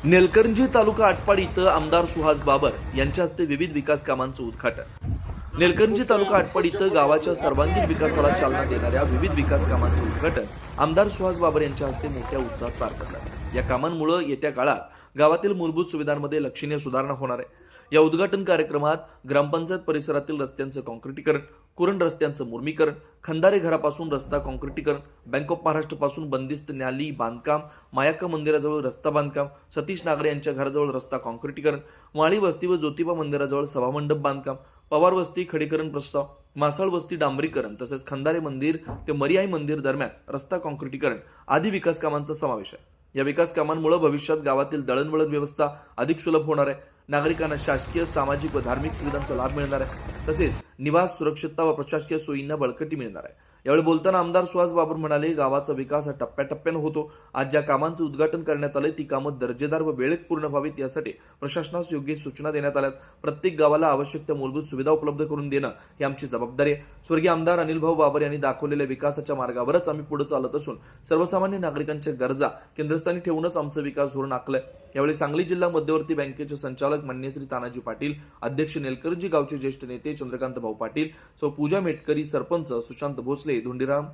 नेलकर्जी तालुका आटपाडी इथं आमदार सुहास बाबर यांच्या हस्ते विविध विकास कामांचं उद्घाटन। नेलकर्जी तालुका आटपाडी इथं गावाच्या सर्वांगीण विकासाला चालना देणाऱ्या विविध विकास कामांचं उद्घाटन आमदार सुहास बाबर यांच्या हस्ते मोठ्या उत्साहात पार पडलं। या कामांमुळे येत्या काळात गावातील मूलभूत सुविधांमध्ये लक्षणीय सुधारणा होणार आहे। या उद्घाटन कार्यक्रमात ग्रामपंचायत परिसरातील रस्त्यांचं काँक्रिटीकरण, कुरण रस्त्यांचं मुर्मीकरण, खंदारे घरापासून रस्ता काँक्रिटीकरण, बँक ऑफ महाराष्ट्र पासून बंदिस्त न्याली बांधकाम, मायाक्का मंदिराजवळ रस्ता बांधकाम, सतीश नागरे यांच्या घराजवळ रस्ता काँक्रिटीकरण, माळी वस्ती व ज्योतिबा मंदिराजवळ सभामंडप बांधकाम, पवार वस्ती खडीकरण प्रस्ताव, मासाळ वस्ती डांबरीकरण तसेच खंदारे मंदिर ते मरियाई मंदिर दरम्यान रस्ता काँक्रिटीकरण आदी विकास कामांचा समावेश आहे। या विकास कामांमुळे भविष्यात गावातील दळणवळण व्यवस्था अधिक सुलभ होणार आहे। नागरिकांना शासकीय, सामाजिक व धार्मिक सुविधांचा लाभ मिळणार आहे। तसेच निवास, सुरक्षितता व प्रशासकीय सोयींना बळकटी मिळणार आहे। यावेळी बोलताना आमदार सुहास बाबर म्हणाले, गावाचा विकास हा टप्प्याटप्प्याने होतो। आज ज्या कामांचं उद्घाटन करण्यात आले ती कामं दर्जेदार व वेळेत पूर्ण व्हावीत यासाठी प्रशासनास योग्य सूचना देण्यात आल्यात। प्रत्येक गावाला आवश्यक त्या मूलभूत सुविधा उपलब्ध करून देणं ही आमची जबाबदारी आहे। स्वर्गीय आमदार अनिल भाऊ बाबर यांनी दाखवलेल्या विकासाच्या मार्गावरच आम्ही पुढे चालत असून सर्वसामान्य नागरिकांच्या गरजा केंद्रस्थानी ठेवूनच आमचं विकास धोरण आखलंय। यावेळी सांगली जिल्हा मध्यवर्ती बँकेचे संचालक माननीय श्री तानाजी पाटील, अध्यक्ष नेलकर्जी गावचे ज्येष्ठ नेते चंद्रकांत भाऊ पाटील, सौ पूजा मेटकरी, सरपंच सुशांत भोसले, धोंडीराम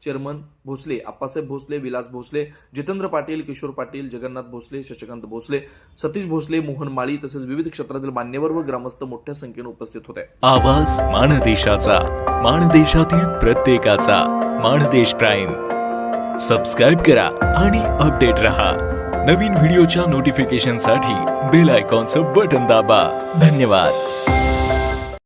चेअरमन भोसले, आप्पासाहेब भोसले, विलास भोसले, जितेंद्र पाटील, किशोर पाटील, जगन्नाथ भोसले, शशिकांत भोसले, सतीश भोसले, मोहन माळी तसेच विविध क्षेत्रातील मान्यवर व ग्रामस्थ मोठ्या संख्येने उपस्थित होते। आवाज माणदेशाचा, माणदेशातील प्रत्येकाचा, माणदेश प्राईम। सबस्क्राइब करा आणि अपडेट रहा। नवीन व्हिडिओच्या नोटिफिकेशनसाठी बेल आयकॉनचं बटन दाबा। धन्यवाद।